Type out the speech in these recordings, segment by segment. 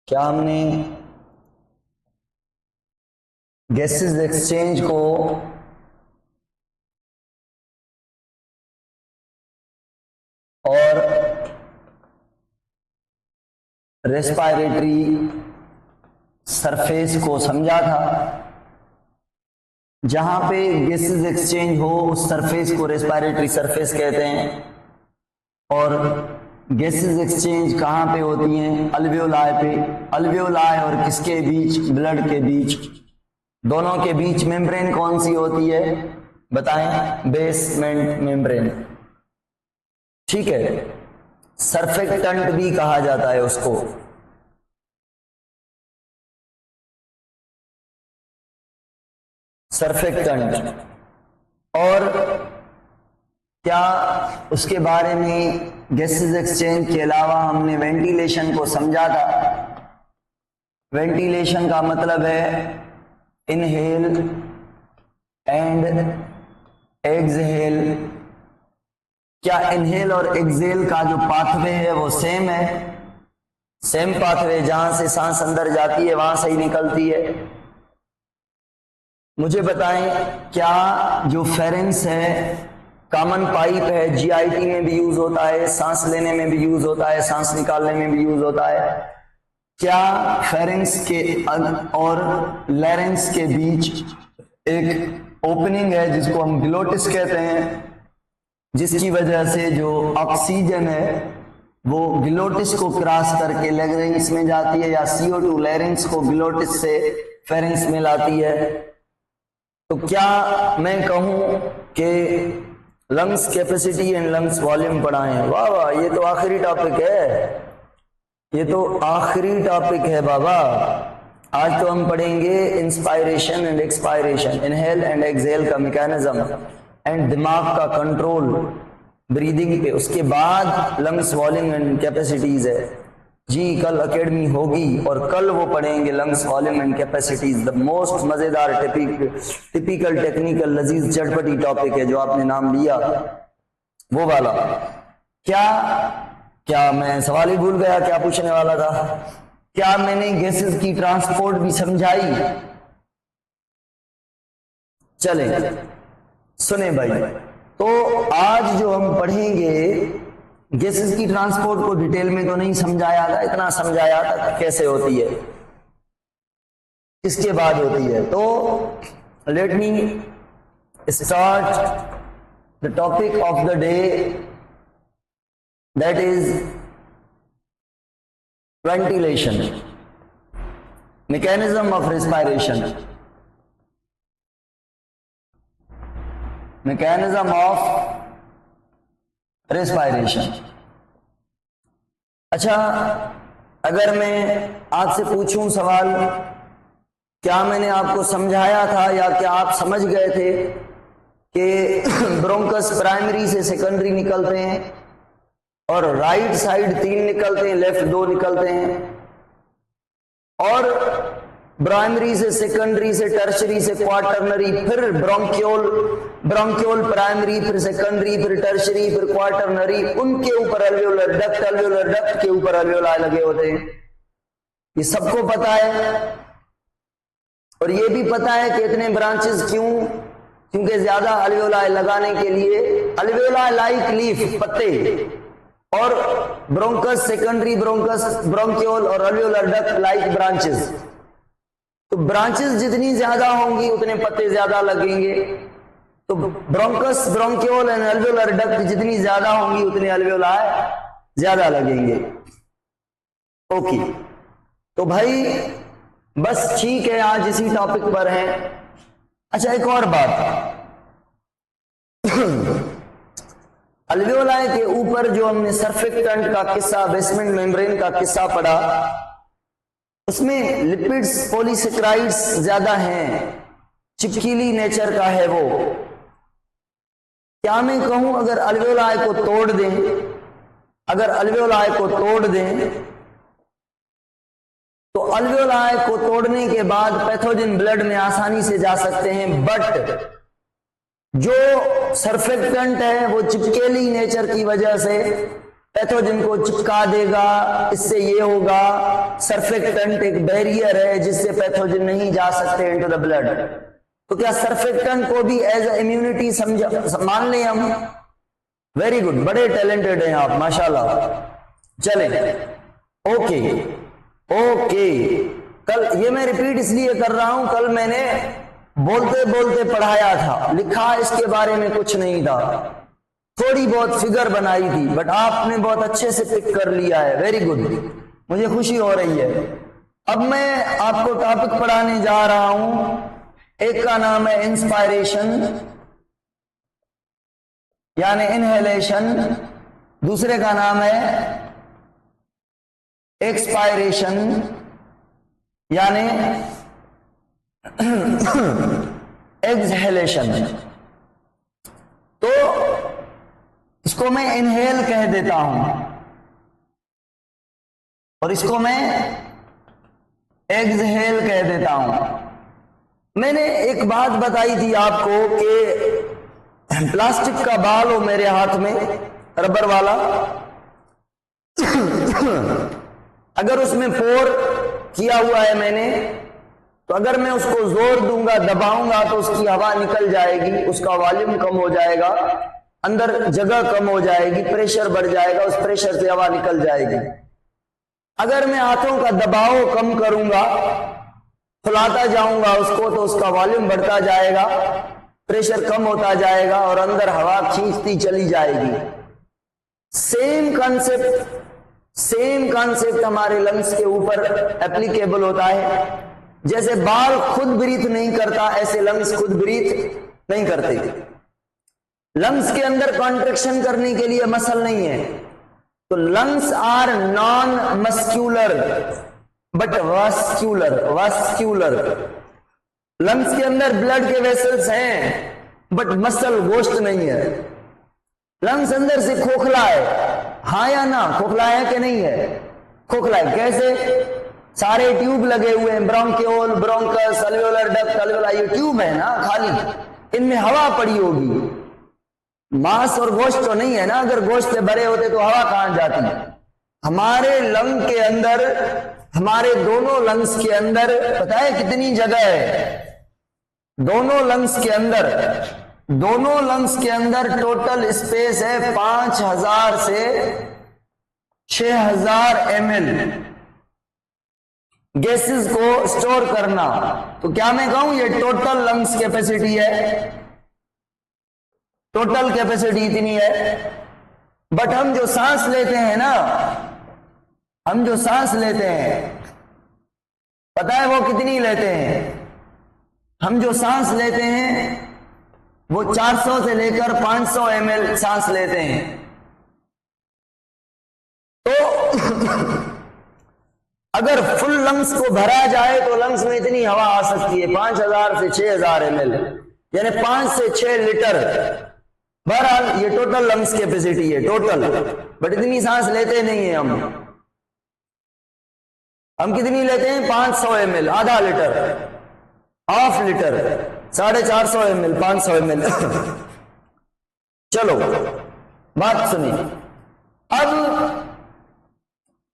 क्या हमने gases exchange को और रेस्पिरेटरी सरफेस को समझा था? जहां पे गैसेस एक्सचेंज हो उस सरफेस को रेस्पिरेटरी सरफेस कहते हैं। और गैसेस एक्सचेंज कहां पे होती हैं? अल्वेओलाई पे। अल्वेओलाई और किसके बीच? ब्लड के बीच। दोनों के बीच मेम्ब्रेन कौन सी होती है बताएं? Basement membrane. ठीक है, सरफेक्टेंट भी कहा जाता है उसको। सरफेक्टेंट। और क्या उसके बारे में गैसेस एक्सचेंज के अलावा हमने वेंटिलेशन को समझा था? वेंटिलेशन का मतलब है इनहेल एंड एक्सहेल। क्या इनहेल और एक्सहेल का जो पाथवे है वो सेम है? सेम पाथवे, जहां से सांस अंदर जाती है वहां से ही निकलती है। मुझे बताएं, क्या जो फेरेंस है कॉमन पाइप है, जीआईटी में भी यूज होता है, सांस लेने में भी यूज होता है, सांस निकालने में भी यूज होता है। क्या फेरेंस के और लैरेंस के बीच एक ओपनिंग है जिसको हम ग्लोटिस कहते हैं, जिसकी वजह से जो ऑक्सीजन है वो ग्लोटिस को क्रॉस करके लैरेंस में जाती है, या CO2 लैरेंस को ग्लोटिस से फेरेंस में लाती है? तो क्या मैं कहूं कि lungs capacity and lungs volume पढ़ाएं? वाह वाह, ये तो आखिरी टॉपिक है, ये तो आखिरी टॉपिक है बाबा। आज तो हम पढ़ेंगे inspiration and expiration, inhale and exhale का मैकेनिज्म एंड दिमाग का कंट्रोल ब्रीदिंग पे। उसके बाद लंग्स वॉल्यूम एंड कैपेसिटीज है जी। कल एकेडमी होगी और कल वो पढ़ेंगे lungs volume and capacities. The most मजेदार टिपिकल टेक्निकल लजीज चटपटी टॉपिक है जो आपने नाम लिया वो वाला। क्या मैं सवाल ही भूल गया, क्या पूछने वाला था? क्या मैंने गैसेस की ट्रांसपोर्ट भी समझाई? चले सुने भाई, तो आज जो हम पढ़ेंगे गैसेस की ट्रांसपोर्ट को डिटेल में तो नहीं समझाया था, इतना समझाया था कैसे होती है, इसके बाद होती है। तो let me start the topic of the day, that is ventilation, mechanism of respiration. Mechanism of respiration. अच्छा, अगर मैं आपसे पूछूं सवाल, क्या मैंने आपको समझाया था या क्या आप समझ गए थे कि ब्रोंकस प्राइमरी से सेकेंडरी निकलते हैं और राइट साइड 3 निकलते हैं, लेफ्ट 2 निकलते हैं, और प्राइमरी से सेकेंडरी से टर्शरी से क्वार्टरनरी, फिर ब्रोंकियोल प्राइमरी, फिर सेकेंडरी, फिर टर्शरी, फिर क्वार्टरनरी, उनके ऊपर अल्वेओलर डक्ट के ऊपर अल्वेओलाई लगे होते हैं। ये सबको पता है। और ये भी पता है कि इतने ब्रांचेस क्यों? क्योंकि ज्यादा अल्वेओलाई लगाने के लिए अल्वेओलाई लाइक लीफ, पत्ते, और ब्रोंकस सेकेंडरी ब्रोंकस ब्रोंकियोल और अल्वेओलर डक्ट लाइक ब्रांचेस। तो ब्रांचेस जितनी ज्यादा होंगी उतने पत्ते ज्यादा लगेंगे। तो ब्रोंकस ब्रोंकियोल एंड अल्वेओलर डक्ट जितनी ज्यादा होंगी उतने अल्वेओलाई ज्यादा लगेंगे। ओके, तो भाई बस ठीक है, आज इसी टॉपिक पर है। अच्छा, एक और बात, अल्वेओलाई के ऊपर जो हमने सरफेक्टेंट का किस्सा, बेसमेंट मेम्ब्रेन का किस्सा पढ़ा, उसमें लिपिड्स पॉलीसेक्राइड्स ज्यादा हैं, चिपकीली नेचर का है वो। क्या मैं कहूं अगर अल्वेओलाई को तोड़ दें, अगर अल्वेओलाई को तोड़ दें तो अल्वेओलाई को तोड़ने के बाद पैथोजन ब्लड में आसानी से जा सकते हैं, बट जो सरफेक्टेंट है वो चिपकेली नेचर की वजह से पैथोजन को चिपका देगा। इससे ये होगा सर्फेक्टेंट एक बैरियर है जिससे पैथोजन नहीं जा सकते इनटू द ब्लड, तो क्या सर्फेक्टेंट को भी एज इम्यूनिटी मान लें हम? वेरी गुड, बड़े टैलेंटेड हैं आप माशाल्लाह। चलें, ओके ओके। कल ये मैं रिपीट इसलिए कर रहा हूं, कल मैंने बोलते बोलते पढ़ाया था, लिखा इसके बारे में कुछ नहीं था, थोड़ी बहुत फिगर बनाई थी, बट आपने बहुत अच्छे से पिक कर लिया है। वेरी गुड, मुझे खुशी हो रही है। अब मैं आपको टॉपिक पढ़ाने जा रहा हूं, एक का नाम है इंस्पायरेशन यानी इनहेलेशन, दूसरे का नाम है एक्सपायरेशन यानी एक्सहेलेशन। तो इसको मैं इनहेल कह देता हूं और इसको मैं एक्सहेल कह देता हूं। मैंने एक बात बताई थी आपको कि प्लास्टिक का बाल हो मेरे हाथ में, रबर वाला, अगर उसमें पोर किया हुआ है मैंने, तो अगर मैं उसको जोर दूंगा, दबाऊंगा, तो उसकी हवा निकल जाएगी, उसका वॉल्यूम कम हो जाएगा, अंदर जगह कम हो जाएगी, प्रेशर बढ़ जाएगा, उस प्रेशर से हवा निकल जाएगी। अगर मैं हाथों का दबाव कम करूंगा, फुलाता जाऊंगा उसको, तो उसका वॉल्यूम बढ़ता जाएगा, प्रेशर कम होता जाएगा और अंदर हवा खींचती चली जाएगी। सेम कॉन्सेप्ट हमारे लंग्स के ऊपर एप्लीकेबल होता है। जैसे बाल खुद ब्रीथ नहीं करता, ऐसे लंग्स खुद ब्रीथ नहीं करते। लंग्स के अंदर कॉन्ट्रैक्शन करने के लिए मसल नहीं है, तो lungs are non muscular but vascular. Lungs के अंदर ब्लड के वेसल्स हैं बट मसल गोश्त नहीं है। लंग्स अंदर से खोखला है, हाँ या ना? खोखला है कि नहीं है? खोखला है। कैसे? सारे ट्यूब लगे हुए हैं, ब्रोंकियोल, ब्रोंकस, अल्वेओलर डक्ट, अल्वेओलाई, ये ट्यूब है ना खाली, इनमें हवा पड़ी होगी। मांस और गोश्त तो नहीं है ना, अगर गोश्त से भरे होते तो हवा कहां जाती? हमारे लंग के अंदर, हमारे दोनों लंग्स के अंदर पता है कितनी जगह है? दोनों लंग्स के अंदर टोटल स्पेस है 5000 से 6000 ml गैसेस को स्टोर करना। तो क्या मैं कहूं ये टोटल लंग्स कैपेसिटी है, टोटल कैपेसिटी इतनी है। बट हम जो सांस लेते हैं ना, हम जो सांस लेते हैं, पता है वो कितनी लेते हैं? हम जो सांस लेते हैं वो 400 से लेकर 500 ml सांस लेते हैं। तो अगर फुल लंग्स को भरा जाए तो लंग्स में इतनी हवा आ सकती है 5000 से 6000 ml, यानी 5 से 6 लीटर। बहरहाल ये टोटल लंग्स कैपेसिटी है, टोटल। बट इतनी सांस लेते नहीं है हम कितनी लेते हैं? 500 ml, आधा litre, half litre, 450 ml, 500 ml। चलो बात सुनिए। अब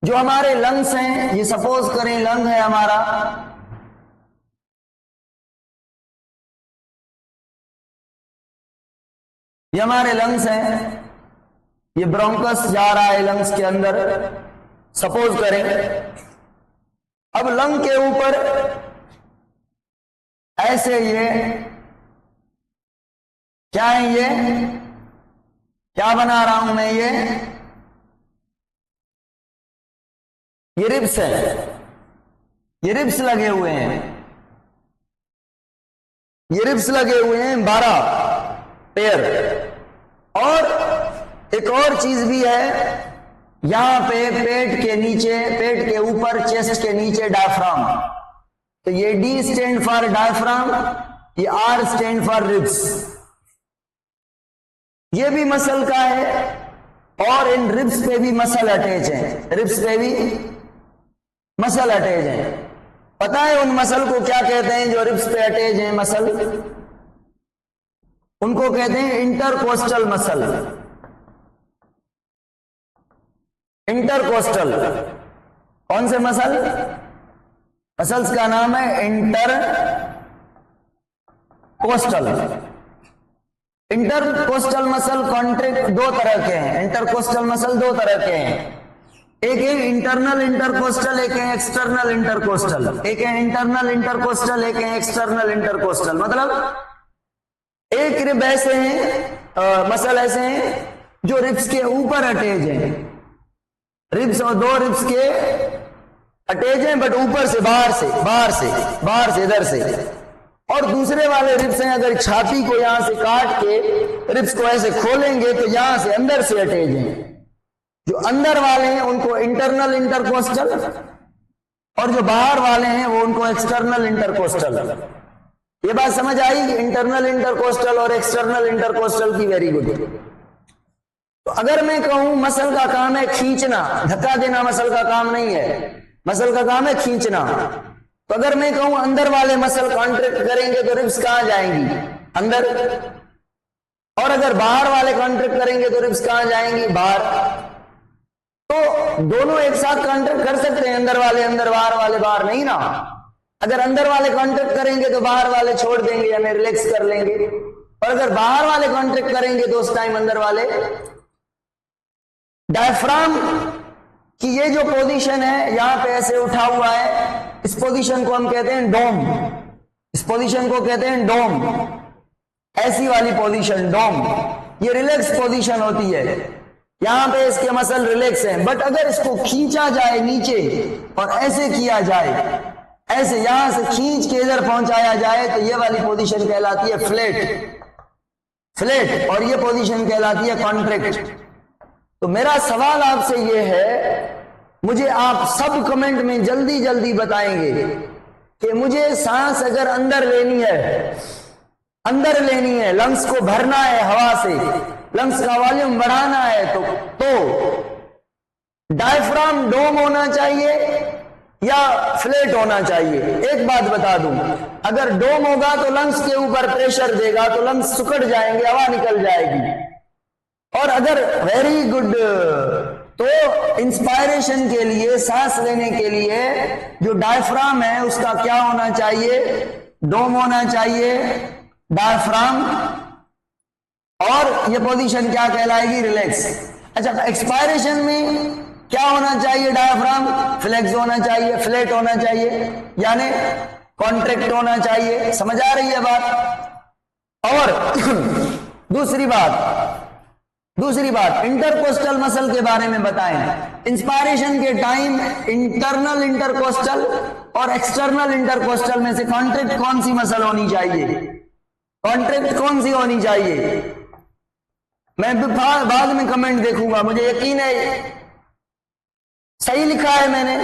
जो हमारे लंग्स हैं, ये सपोज करें लंग है हमारा, ये हमारे लंग्स हैं, ये ब्रोंकस जा रहा है लंग्स के अंदर, सपोज करें। अब लंग के ऊपर ऐसे ये क्या है, ये क्या बना रहा हूं मैं? ये रिब्स है, ये रिब्स लगे हुए हैं, ये रिब्स लगे हुए हैं 12 पेयर। और एक और चीज भी है, यहां पे पेट के नीचे, पेट के ऊपर, चेस्ट के नीचे डायफ्राम। तो ये डी स्टैंड फॉर डायफ्राम, ये आर स्टैंड फॉर रिब्स। ये भी मसल का है और इन रिब्स पे भी मसल अटैच है, रिब्स पे भी मसल अटैच है। पता है उन मसल को क्या कहते हैं जो रिब्स पे अटैच है मसल? उनको कहते हैं इंटरकोस्टल मसल। इंटरकोस्टल। कौन से मसल? मसल्स का नाम है इंटरकोस्टल। इंटरकोस्टल मसल कॉन्ट्रैक्ट दो तरह के हैं। इंटरकोस्टल मसल दो तरह के हैं, एक है इंटरनल इंटरकोस्टल, एक है एक्सटर्नल इंटरकोस्टल। एक है इंटरनल इंटरकोस्टल, एक है एक्सटर्नल इंटरकोस्टल। मतलब एक रिब ऐसे हैं, मसल ऐसे हैं जो रिब्स के ऊपर अटैच हैं, रिब्स और दो रिब्स के अटैच हैं, बट ऊपर से बाहर से इधर से। और दूसरे वाले रिब्स हैं, अगर छाती को यहां से काट के रिब्स को ऐसे खोलेंगे तो यहां से अंदर से अटैच हैं। जो अंदर वाले हैं उनको इंटरनल इंटरकोस्टल, और जो बाहर वाले हैं वो उनको एक्सटर्नल इंटरकोस्टल। ये बात समझ आई इंटरनल इंटरकोस्टल और एक्सटर्नल इंटरकोस्टल की? Very good. तो अगर मैं कहूं मसल का काम है खींचना, धक्का देना मसल का काम नहीं है, मसल का काम है खींचना। तो अगर मैं कहूं अंदर वाले मसल कॉन्ट्रैक्ट करेंगे तो रिब्स कहां जाएंगी? अंदर। और अगर बाहर वाले कॉन्ट्रैक्ट करेंगे तो रिब्स कहां जाएंगी? बाहर। तो दोनों एक साथ कॉन्ट्रैक्ट कर सकते हैं, अंदर वाले अंदर, बाहर वाले बाहर नहीं ना। अगर अंदर वाले कॉन्ट्रैक्ट करेंगे तो बाहर वाले छोड़ देंगे यानी रिलैक्स कर लेंगे, और अगर बाहर वाले कॉन्ट्रैक्ट करेंगे तो उस टाइम अंदर वाले। डायफ्राम कि ये जो पोजीशन है यहां पे ऐसे उठा हुआ है, इस पोजीशन को हम कहते हैं डोम। इस पोजीशन को कहते हैं डोम, ऐसी वाली पोजीशन डोम। ये रिलैक्स पोजीशन होती है, यहां पे इसके मसल रिलैक्स हैं। बट अगर इसको खींचा जाए नीचे और ऐसे किया जाए, ऐसे यहां से खींच के इधर पहुंचाया जाए तो ये वाली पोजीशन कहलाती है फ्लैट, और ये पोजीशन कहलाती है कॉन्ट्रैक्ट। तो मेरा सवाल आपसे ये है, मुझे आप सब कमेंट में जल्दी जल्दी बताएंगे कि मुझे सांस अगर अंदर लेनी है, लंग्स को भरना है हवा से, लंग्स का वॉल्यूम बढ़ाना है, तो डायफ्राम डोम होना चाहिए या फ्लैट होना चाहिए? एक बात बता दूं, अगर डोम होगा तो लंग्स के ऊपर प्रेशर देगा तो लंग्स सुकड़ जाएंगे, हवा निकल जाएगी। और अगर वेरी गुड, तो इंस्पायरेशन के लिए, सांस लेने के लिए जो डायफ्राम है उसका क्या होना चाहिए? डोम होना चाहिए डायफ्राम, और ये पोजीशन क्या कहलाएगी? रिलैक्स। अच्छा, एक्सपायरेशन में क्या होना चाहिए? डायफ्राम फ्लेक्स होना चाहिए, फ्लैट होना चाहिए, यानी कॉन्ट्रैक्ट होना चाहिए। समझ आ रही है बात? और दूसरी बात इंटरकोस्टल मसल के बारे में बताएं। इंस्पायरेशन के टाइम इंटरनल इंटरकोस्टल और एक्सटर्नल इंटरकोस्टल में से कॉन्ट्रैक्ट कौन सी मसल होनी चाहिए? कॉन्ट्रैक्ट कौन सी होनी चाहिए? मैं बाद में कमेंट देखूंगा, मुझे यकीन है सही लिखा है मैंने,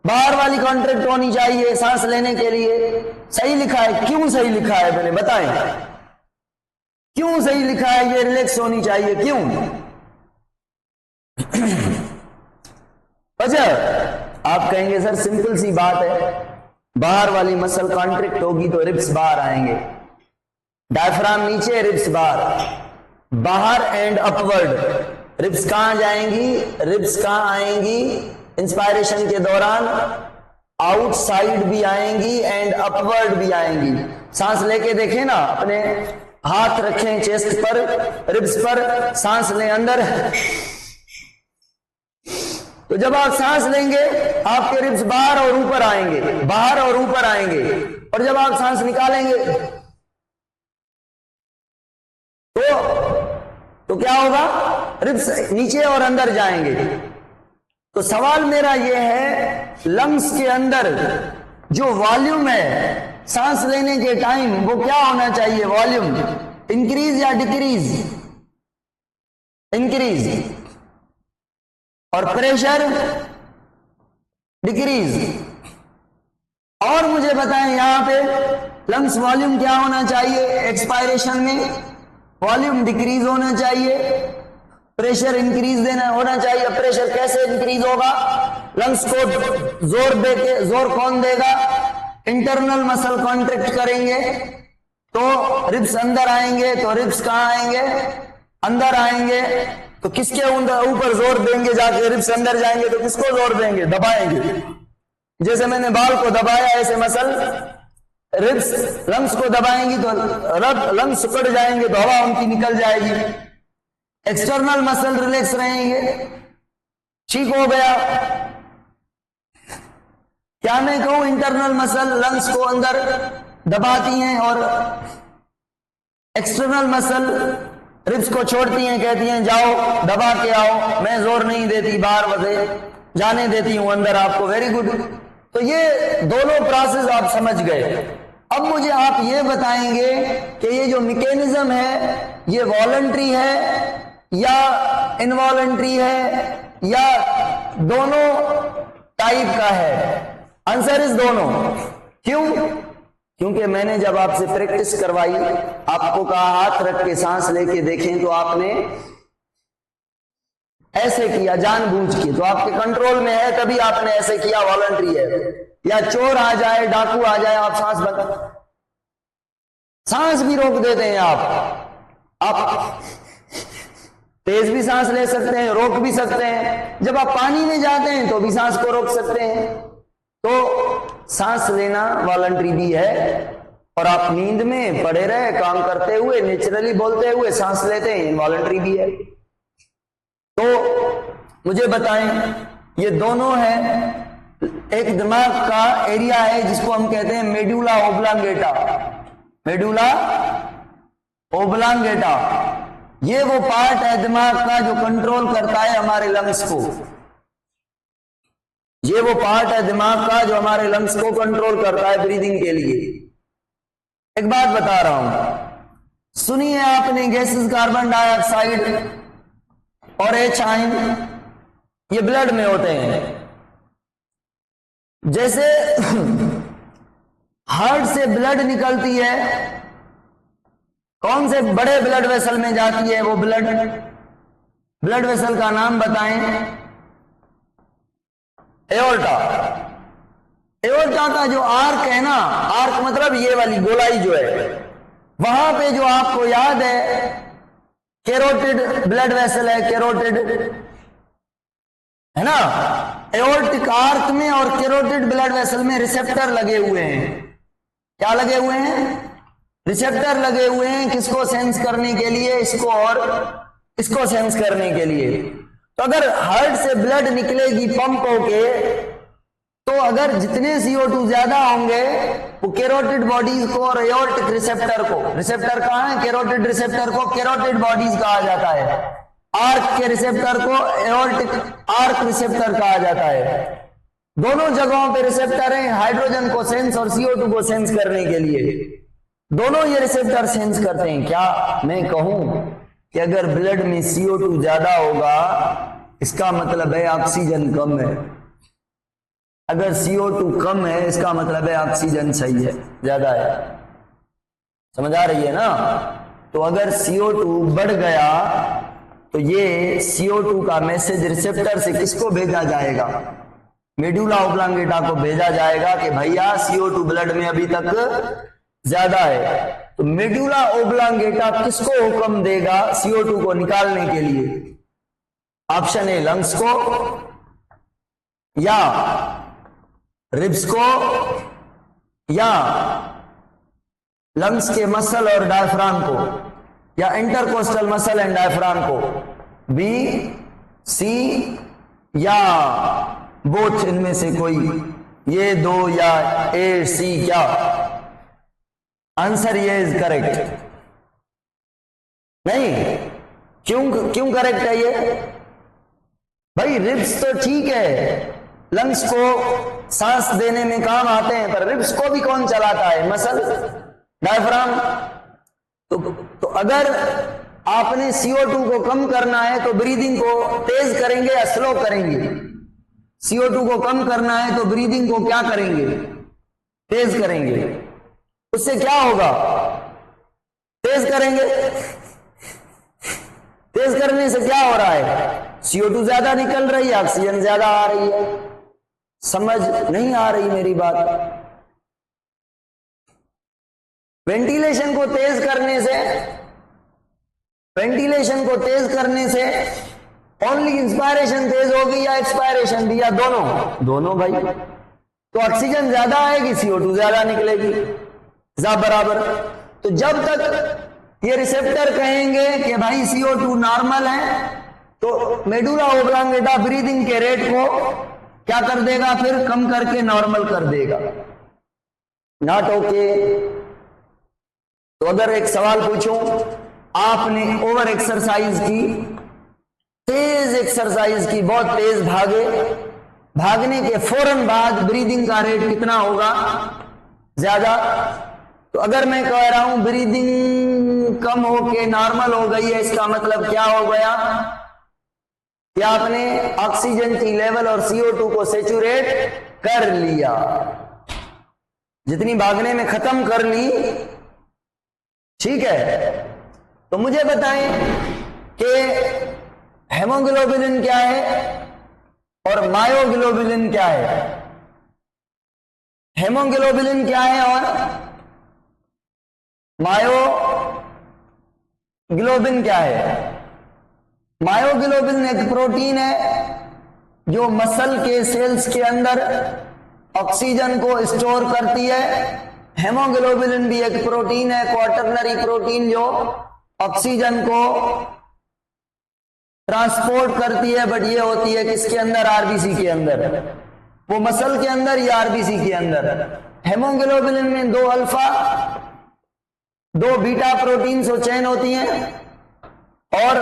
बाहर वाली कॉन्ट्रैक्ट होनी चाहिए सांस लेने के लिए। सही लिखा है, क्यों सही लिखा है मैंने? बताएं क्यों सही लिखा है? ये रिलैक्स होनी चाहिए, क्यों? वजह आप कहेंगे सर सिंपल सी बात है, बाहर वाली मसल कॉन्ट्रैक्ट होगी तो रिब्स बाहर आएंगे, डायफ्राम नीचे, रिब्स बाहर एंड अपवर्ड। रिब्स कहां जाएंगी? रिब्स कहां आएंगी? इंस्पायरेशन के दौरान आउटसाइड भी आएंगी एंड अपवर्ड भी आएंगी। सांस लेके देखें ना, अपने हाथ रखें चेस्ट पर, रिब्स पर, सांस लें अंदर। तो जब आप सांस लेंगे आपके रिब्स बाहर और ऊपर आएंगे, बाहर और ऊपर आएंगे, और जब आप सांस निकालेंगे तो क्या होगा? रिब्स नीचे और अंदर जाएंगे। तो सवाल मेरा यह है, लंग्स के अंदर जो वॉल्यूम है सांस लेने के टाइम वो क्या होना चाहिए? वॉल्यूम इंक्रीज या डिक्रीज? इंक्रीज। और प्रेशर डिक्रीज। और मुझे बताएं यहां पे लंग्स वॉल्यूम क्या होना चाहिए? एक्सपायरेशन में वॉल्यूम डिक्रीज होना चाहिए, प्रेशर इंक्रीज देना होना चाहिए। प्रेशर कैसे इंक्रीज होगा? लंग्स को जोर कौन देगा? इंटरनल मसल कॉन्ट्रैक्ट करेंगे तो रिब्स अंदर आएंगे, तो रिब्स कहां आएंगे? अंदर आएंगे। तो किसके ऊपर जोर देंगे? जाके रिब्स अंदर जाएंगे तो किसको जोर देंगे? दबाएंगे। जैसे मैंने बाल को दबाया, ऐसे मसल रिब्स लंग्स को दबाएंगी तो लंग्स सिकुड़ जाएंगे तो हवा उनकी निकल जाएगी। एक्सटर्नल मसल रिलैक्स रहेंगे, ठीक हो गया। क्या मैं कहूं इंटरनल मसल लंग्स को अंदर दबाती हैं और एक्सटर्नल मसल रिब्स को छोड़ती हैं, कहती हैं जाओ दबा के आओ, मैं जोर नहीं देती, बाहर बसे जाने देती हूं अंदर आपको। Very good. तो ये दोनों प्रोसेस आप समझ गए। अब मुझे आप ये बताएंगे कि ये जो मैकेनिज्म है ये वॉलंटरी है या इनवॉलंटरी है या दोनों टाइप का है? आंसर इज दोनों। क्यों? क्योंकि मैंने जब आपसे प्रैक्टिस करवाई, आपको कहा हाथ रख के सांस लेके देखें, तो आपने ऐसे किया जानबूझ के, तो आपके कंट्रोल में है, तभी आपने ऐसे किया, वॉलंटरी है। या चोर आ जाए, डाकू आ जाए, आप सांस भी रोक देते हैं। आप तेज भी सांस ले सकते हैं, रोक भी सकते हैं। जब आप पानी में जाते हैं तो भी सांस को रोक सकते हैं। तो सांस लेना वॉलंटरी भी है, और आप नींद में पड़े रहे काम करते हुए, नेचुरली बोलते हुए सांस लेते हैं, इनवॉलंटरी भी है। तो मुझे बताएं, ये दोनों है। एक दिमाग का एरिया है जिसको हम कहते हैं मेडुला ओब्लांगेटा। मेडुला ओब्लांगेटा ये वो पार्ट है दिमाग का जो कंट्रोल करता है हमारे लंग्स को। ये वो पार्ट है दिमाग का जो हमारे लंग्स को कंट्रोल करता है ब्रीदिंग के लिए। एक बात बता रहा हूं, सुनिए आपने, गैसेस कार्बन डाइऑक्साइड और H ये ब्लड में होते हैं। जैसे हार्ट से ब्लड निकलती है, कौन से बड़े ब्लड वेसल में जाती है वो ब्लड वेसल का नाम बताएं? एओर्टा। एओर्टा का जो आर्क है ना, आर्क मतलब ये वाली गोलाई जो है, वहां पे जो आपको याद है कैरोटिड ब्लड वेसल है, कैरोटिड है ना। एओर्टिक आर्क में और कैरोटिड ब्लड वेसल में रिसेप्टर लगे हुए हैं। क्या लगे हुए हैं? रिसेप्टर लगे हुए हैं। किसको सेंस करने के लिए? इसको और इसको सेंस करने के लिए। तो अगर हार्ट से ब्लड निकलेगी पंप होके, तो अगर जितने CO2 ज्यादा होंगे वो कैरोटिड बॉडीज को और एओर्टिक रिसेप्टर को, रिसेप्टर कहां है? कैरोटिड रिसेप्टर को कैरोटिड बॉडीज कहा जाता है। आर्क के रिसेप्टर को एओर्टिक आर्क रिसेप्टर कहा जाता है। दोनों जगहों पे रिसेप्टर है, हाइड्रोजन को सेंस और CO2 को सेंस करने के लिए। दोनों ये रिसेप्टर सेंस करते हैं। क्या मैं कहूं कि अगर ब्लड में CO2 ज्यादा होगा, इसका मतलब है ऑक्सीजन कम है। अगर CO2 कम है, इसका मतलब है ऑक्सीजन सही है, ज्यादा है। समझ आ रही है ना? तो अगर CO2 बढ़ गया तो ये CO2 का मैसेज रिसेप्टर से किसको भेजा जाएगा? मेडुला ओब्लांगेटा को भेजा जाएगा कि भैया CO2 ब्लड में अभी तक ज्यादा है। तो मेडुला ओब्लांगेटा किसको हुक्म देगा CO2 को निकालने के लिए? ऑप्शन ए लंग्स को, या रिब्स को, या लंग्स के मसल और डायफ्राम को, या इंटरकोस्टल मसल एंड डायफ्राम को। बी, सी या बोथ, इनमें से कोई, ये दो या ए, सी, क्या? आंसर ये इज करेक्ट। नहीं, क्यों करेक्ट है ये? भाई रिब्स तो ठीक है, लंग्स को सांस देने में काम आते हैं, पर रिब्स को भी कौन चलाता है? Muscle, diaphragm. तो अगर आपने CO2 को कम करना है तो ब्रीदिंग को तेज करेंगे या स्लो करेंगे? CO2 को कम करना है तो ब्रीदिंग को क्या करेंगे? तेज करेंगे। उससे क्या होगा? तेज करेंगे। तेज करने से क्या हो रहा है? CO2 ज्यादा निकल रही है, ऑक्सीजन ज्यादा आ रही है। समझ नहीं आ रही मेरी बात? वेंटिलेशन को तेज करने से ओनली इंस्पायरेशन तेज होगी या एक्सपायरेशन भी, या दोनों? दोनों भाई। तो ऑक्सीजन ज्यादा आएगी, CO2 ज्यादा निकलेगी, सब बराबर। तो जब तक ये रिसेप्टर कहेंगे कि भाई CO2 नॉर्मल है, तो मेडुला ओब्लांगेटा ब्रीदिंग के रेट को क्या कर देगा, फिर कम करके नॉर्मल कर देगा। Not okay. तो अगर एक सवाल पूछूं, आपने ओवर एक्सरसाइज की, तेज एक्सरसाइज की, बहुत तेज भागे, भागने के फौरन बाद ब्रीदिंग का रेट कितना होगा? ज्यादा। तो अगर मैं कह रहा हूं ब्रीदिंग कम होके नॉर्मल हो गई है, इसका मतलब क्या हो गया कि आपने ऑक्सीजन की लेवल और CO2 को सैचुरेट कर लिया, जितनी भागने में खत्म कर ली। ठीक है। तो मुझे बताएं कि हेमोग्लोबिन क्या है और मायोग्लोबिन क्या है? हेमोग्लोबिन क्या है और मायोग्लोबिन क्या है? मायोग्लोबिन एक प्रोटीन है जो मसल के सेल्स के अंदर ऑक्सीजन को स्टोर करती है। हेमोग्लोबिन भी एक प्रोटीन है, क्वाटरनरी प्रोटीन, जो ऑक्सीजन को ट्रांसपोर्ट करती है, बट ये होती है किसके अंदर? आरबीसी के अंदर। वो मसल के अंदर या आरबीसी के अंदर? हेमोग्लोबिन में 2 अल्फा 2 बीटा प्रोटीन से चैन होती हैं और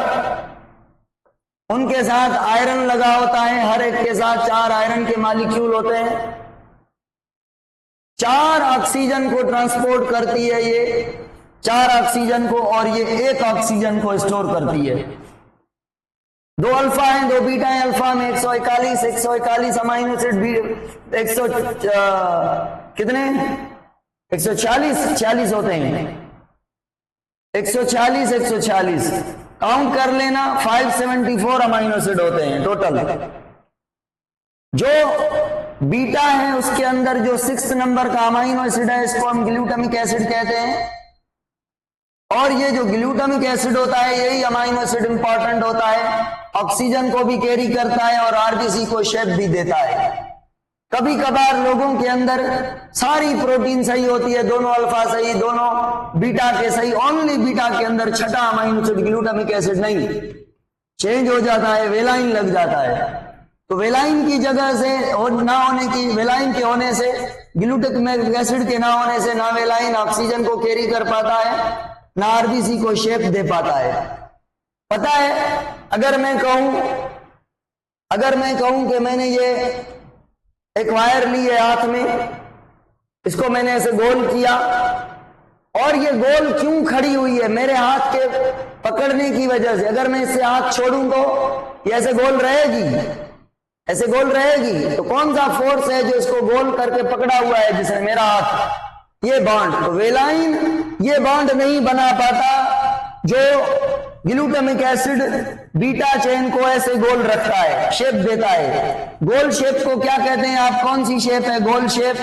उनके साथ आयरन लगा होता है। हर एक के साथ 4 आयरन के मॉलिक्यूल होते हैं। 4 ऑक्सीजन को ट्रांसपोर्ट करती है ये, 4 ऑक्सीजन को, और ये 1 ऑक्सीजन को स्टोर करती है। 2 अल्फा है, 2 बीटा है। अल्फा में 141 अमाइनो एसिड, 100 कितने 140 होते हैं। 140 काउंट कर लेना, 574 अमाइनो एसिड होते हैं टोटल। जो बीटा है उसके अंदर जो 6 नंबर का अमाइनो एसिड है, इसको हम ग्लूटामिक एसिड कहते हैं। और ये जो ग्लूटामिक एसिड होता है, यही अमाइनो एसिड इंपॉर्टेंट होता है, ऑक्सीजन को भी कैरी करता है और आरबीसी को शेप भी देता है। कभी कभार लोगों के अंदर सारी प्रोटीन सही होती है, दोनों अल्फा सही, दोनों बीटा के सही, ओनली बीटा के अंदर छठा अमाइनो एसिड ग्लूटामिक एसिड नहीं, चेंज हो जाता है, वेलाइन लग जाता है। तो वेलाइन की जगह से ना होने की, वेलाइन के होने से, ग्लूटामिक एसिड के ना होने से, ना वेलाइन ऑक्सीजन को कैरी कर पाता है, ना आरबीसी को शेप दे पाता है। पता है, अगर मैं कहूं कि मैंने ये एक वायर ली है हाथ में, इसको मैंने ऐसे गोल किया, और ये गोल क्यों खड़ी हुई है? मेरे हाथ के पकड़ने की वजह से। अगर मैं इससे हाथ छोड़ूं तो ये ऐसे गोल रहेगी, ऐसे गोल रहेगी। तो कौन सा फोर्स है जो इसको गोल करके पकड़ा हुआ है जिसने मेरा हाथ? ये बॉन्ड। तो वेलाइन ये बॉन्ड नहीं बना पाता जो ग्लूटामिक एसिड बीटा चेन को ऐसे गोल रखता है, शेप देता है। गोल शेप को क्या कहते हैं आप? कौन सी शेप है गोल शेप?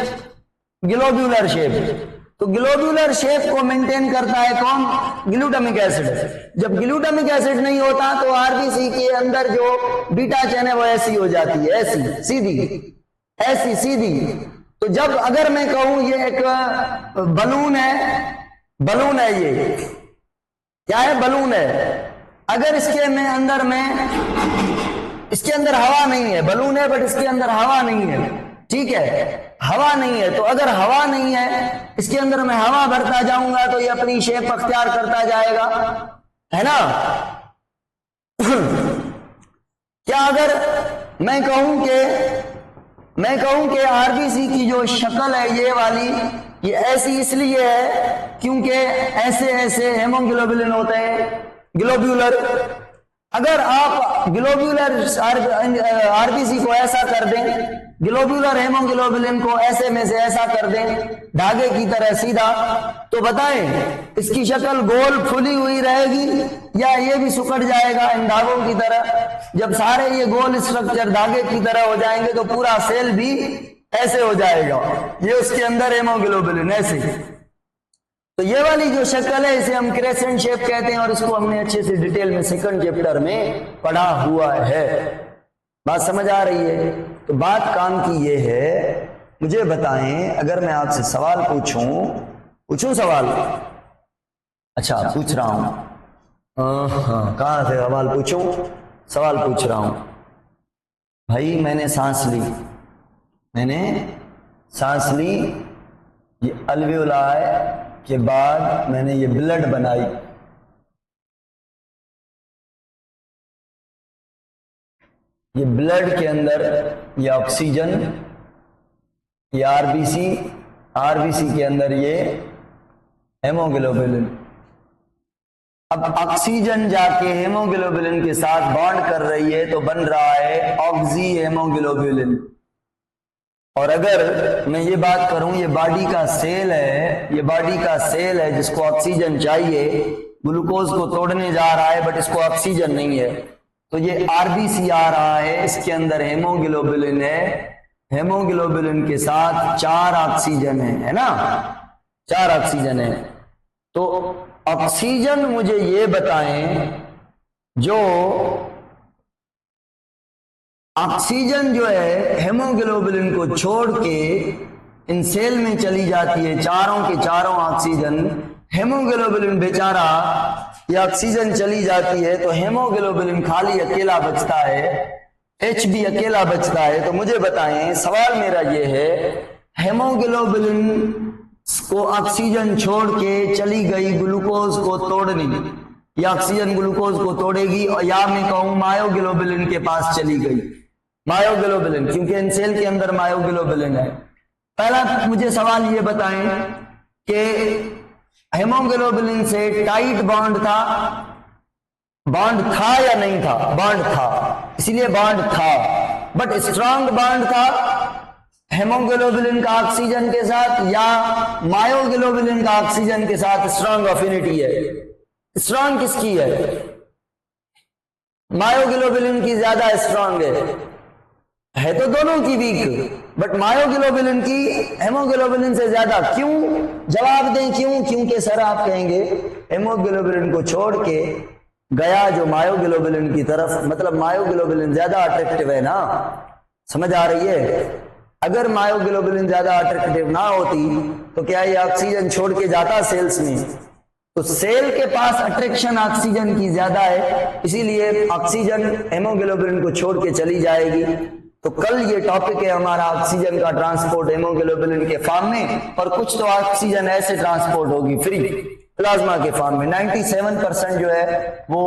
Globular shape. तो ग्लोब्यूलर शेप को मेंटेन करता है कौन? Glutamic acid. जब ग्लूटामिक एसिड नहीं होता तो आरबीसी के अंदर जो बीटा चेन है वो ऐसी हो जाती है, ऐसी सीधी, ऐसी सीधी। तो जब अगर मैं कहूं ये एक बलून है, ये क्या है? बलून है। अगर इसके अंदर हवा नहीं है, बलून है बट इसके अंदर हवा नहीं है, ठीक है, हवा नहीं है। तो अगर हवा नहीं है, इसके अंदर मैं हवा भरता जाऊंगा तो ये अपनी शेप अख्तियार करता जाएगा, है ना? क्या अगर मैं कहूं कि आरबीसी की जो शक्ल है ये वाली, ये ऐसी इसलिए है क्योंकि ऐसे हेमोग्लोबिन होते हैं, ग्लोब्यूलर। अगर आप ग्लोब्यूलर आरबीसी को ऐसा कर दें, ग्लोब्यूलर हेमोग्लोबिन को ऐसे में से ऐसा कर दें, धागे की तरह सीधा, तो बताएं इसकी शक्ल गोल फुली हुई रहेगी या ये भी सुकड़ जाएगा इन धागों की तरह? जब सारे ये गोल स्ट्रक्चर धागे की तरह हो जाएंगे तो पूरा सेल भी ऐसे हो जाएगा, ये उसके अंदर हेमोग्लोबिन ऐसे। तो ये वाली जो शक्ल है इसे हम क्रेसेंट शेप कहते हैं और इसको हमने अच्छे से डिटेल में सेकंड चैप्टर में पढ़ा हुआ है। बात समझ आ रही है? तो बात काम की ये है, मुझे बताएं, अगर मैं आपसे सवाल पूछूं सवाल? अच्छा पूछ रहा हूं। हाँ, कहां से सवाल पूछूं? सवाल पूछ रहा हूं भाई। मैंने सांस ली, ये अल्वेओलाई के बाद मैंने ये ब्लड बनाई, ये ब्लड के अंदर ये ऑक्सीजन, ये आरबीसी के अंदर ये हेमोग्लोबिन। अब ऑक्सीजन जाके हेमोग्लोबिन के साथ बॉन्ड कर रही है तो बन रहा है ऑक्सी हेमोग्लोबिन। और अगर मैं ये बात करूं, ये बॉडी का सेल है जिसको ऑक्सीजन चाहिए, ग्लूकोज को तोड़ने जा रहा है बट इसको ऑक्सीजन नहीं है, तो ये आरबीसी आ रहा है, इसके अंदर हेमोग्लोबिन है, हेमोग्लोबिन के साथ 4 ऑक्सीजन है ना, 4 ऑक्सीजन है। तो ऑक्सीजन मुझे ये बताएं, जो ऑक्सीजन जो है हेमोग्लोबिन को छोड़ के इन सेल में चली जाती है, चारों के चारों ऑक्सीजन, हेमोग्लोबिन बेचारा ये ऑक्सीजन चली जाती है तो हेमोग्लोबिन खाली अकेला बचता है, Hb अकेला बचता है। तो मुझे बताएं, सवाल मेरा ये है, हेमोग्लोबिन को ऑक्सीजन छोड़ के चली गई ग्लूकोज को तोड़ने, या ऑक्सीजन ग्लूकोज को तोड़ेगी, और या मैं कहूं मायोग्लोबिन के पास चली गई, मायोग्लोबिन, क्योंकि इन सेल के अंदर मायोग्लोबिन है। पहला मुझे सवाल ये बताएं कि हेमोग्लोबिन से टाइट बॉन्ड था या नहीं था? बॉन्ड था, इसलिए बॉन्ड था, बट स्ट्रांग बॉन्ड था हेमोग्लोबिन का ऑक्सीजन के साथ, या मायोग्लोबिन का ऑक्सीजन के साथ स्ट्रांग अफिनिटी है? स्ट्रांग किसकी है? मायोग्लोबिन की ज्यादा स्ट्रांग है तो दोनों की वीक, बट मायोग्लोबिन की हेमोग्लोबिन से ज्यादा। क्यों? जवाब दें क्यों? क्योंकि सर आप कहेंगे हेमोग्लोबिन को छोड़ के गया जो मायोग्लोबिन की तरफ, मतलब मायोग्लोबिन ज्यादा अट्रैक्टिव है ना, समझ आ रही है? अगर मायोग्लोबिन ज्यादा अट्रैक्टिव ना होती तो क्या ये ऑक्सीजन छोड़ के जाता सेल्स में? तो सेल के पास अट्रैक्शन ऑक्सीजन की ज्यादा है, इसीलिए ऑक्सीजन हेमोग्लोबिन को छोड़ के चली जाएगी। तो कल ये टॉपिक है हमारा ऑक्सीजन का ट्रांसपोर्ट हेमोग्लोबिन के फॉर्म में, और कुछ तो ऑक्सीजन ऐसे ट्रांसपोर्ट होगी फ्री प्लाज्मा के फॉर्म में। 97% जो है वो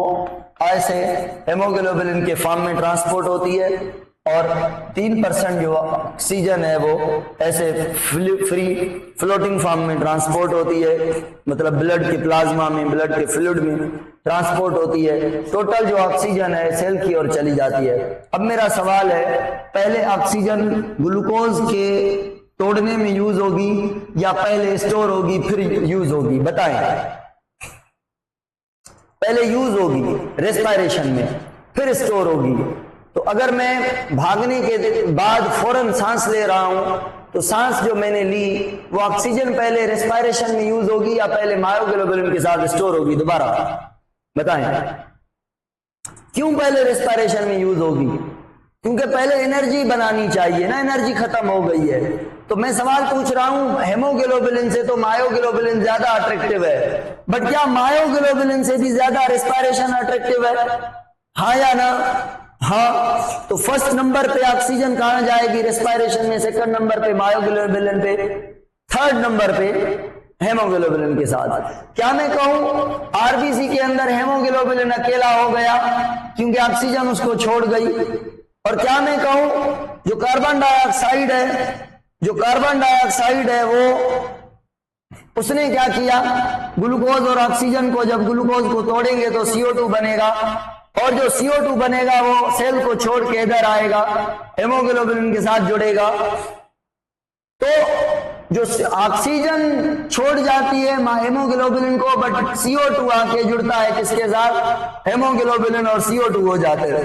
ऐसे हेमोग्लोबिन के फॉर्म में ट्रांसपोर्ट होती है, और 3% जो ऑक्सीजन है वो ऐसे फ्री फ्लोटिंग फॉर्म में ट्रांसपोर्ट होती है, मतलब ब्लड के प्लाज्मा में, ब्लड के फ्लूइड में ट्रांसपोर्ट होती है। टोटल जो ऑक्सीजन है सेल की ओर चली जाती है। अब मेरा सवाल है, पहले ऑक्सीजन ग्लूकोज के तोड़ने में यूज होगी या पहले स्टोर होगी फिर यूज होगी? बताएं। पहले यूज होगी रेस्पिरेशन में, फिर स्टोर होगी। तो अगर मैं भागने के बाद फौरन सांस ले रहा हूं तो सांस जो मैंने ली वो ऑक्सीजन पहले रेस्पिरेशन में यूज होगी या पहले मायोग्लोबिन के साथ स्टोर होगी? दोबारा बताएं, क्यों पहले रेस्पिरेशन में यूज होगी? क्योंकि पहले एनर्जी बनानी चाहिए ना, एनर्जी खत्म हो गई है। तो मैं सवाल पूछ रहा हूं, हेमोग्लोबिन से तो मायोग्लोबिन ज्यादा अट्रैक्टिव है, बट क्या मायोग्लोबिन से भी ज्यादा रेस्पिरेशन अट्रैक्टिव है? हाँ या ना? हाँ। तो फर्स्ट नंबर पे ऑक्सीजन कहां जाएगी रेस्पिरेशन में, सेकंड नंबर पे मायोग्लोबिन पे, थर्ड नंबर पे हेमोग्लोबिन के साथ। क्या मैं कहूं आरबीसी के अंदर हेमोग्लोबिन अकेला हो गया क्योंकि ऑक्सीजन उसको छोड़ गई? और क्या मैं कहूं जो कार्बन डाइऑक्साइड है वो उसने क्या किया, ग्लूकोज और ऑक्सीजन को, जब ग्लूकोज को तोड़ेंगे तो CO2 बनेगा, और जो CO2 बनेगा वो सेल को छोड़ के इधर आएगा, हेमोग्लोबिन के साथ जुड़ेगा। तो जो ऑक्सीजन छोड़ जाती है हेमोग्लोबिन को, बट CO2 आके जुड़ता है किसके साथ? हेमोग्लोबिन और CO2 हो जाते हैं।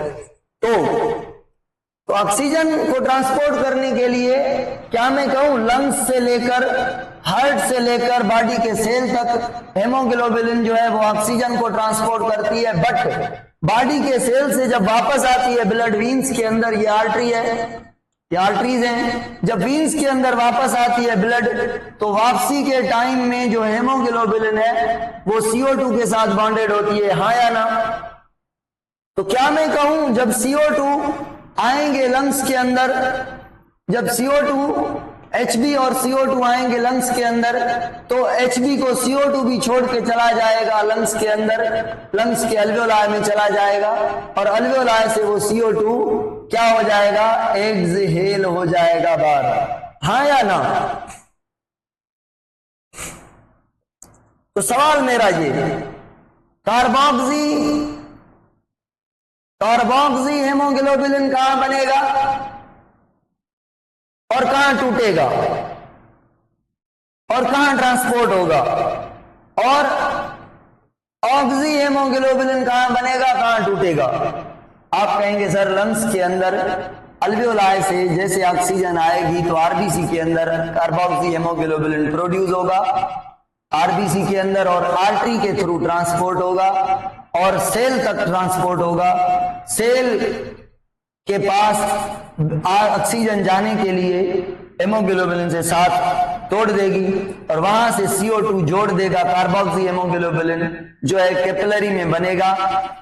तो तो ऑक्सीजन को ट्रांसपोर्ट करने के लिए क्या मैं कहूं, लंग्स से लेकर हार्ट से लेकर बॉडी के सेल तक हेमोग्लोबिन जो है वो ऑक्सीजन को ट्रांसपोर्ट करती है। बट बॉडी के सेल से जब वापस आती है ब्लड वीन्स के अंदर, ये आर्टरी है, ये आर्टरीज हैं, जब वीन्स के अंदर वापस आती है ब्लड, तो वापसी के टाइम में जो हेमोग्लोबिन है वो CO2 के साथ बॉन्डेड होती है, हाँ या ना? तो क्या मैं कहूं, जब CO2 आएंगे लंग्स के अंदर, जब CO2 Hb और CO2 आएंगे लंग्स के अंदर, तो Hb को CO2 भी छोड़ के चला जाएगा लंग्स के अंदर, लंग्स के अल्वेओलाई में चला जाएगा, और अल्वेओलाई से वो CO2 क्या हो जाएगा, एक्सहेल हो जाएगा बाहर, हाँ या ना? तो सवाल मेरा ये, कार्बोक्सी हेमोग्लोबिन कहां बनेगा और कहां टूटेगा और कहां ट्रांसपोर्ट होगा, और ऑक्सी हेमोग्लोबिन कहां बनेगा, कहां टूटेगा? आप कहेंगे सर लंग्स के अंदर अल्वेओलाई से जैसे ऑक्सीजन आएगी तो आरबीसी के अंदर कार्बोक्सी हेमोग्लोबिन प्रोड्यूस होगा, आरबीसी के अंदर, और आर्टरी के थ्रू ट्रांसपोर्ट होगा और सेल तक ट्रांसपोर्ट होगा। सेल के पास ऑक्सीजन जाने के लिए हेमोग्लोबिन से साथ तोड़ देगी और वहां से CO2 जोड़ देगा, कार्बोक्सी हेमोग्लोबिन जो है कैपिलरी में बनेगा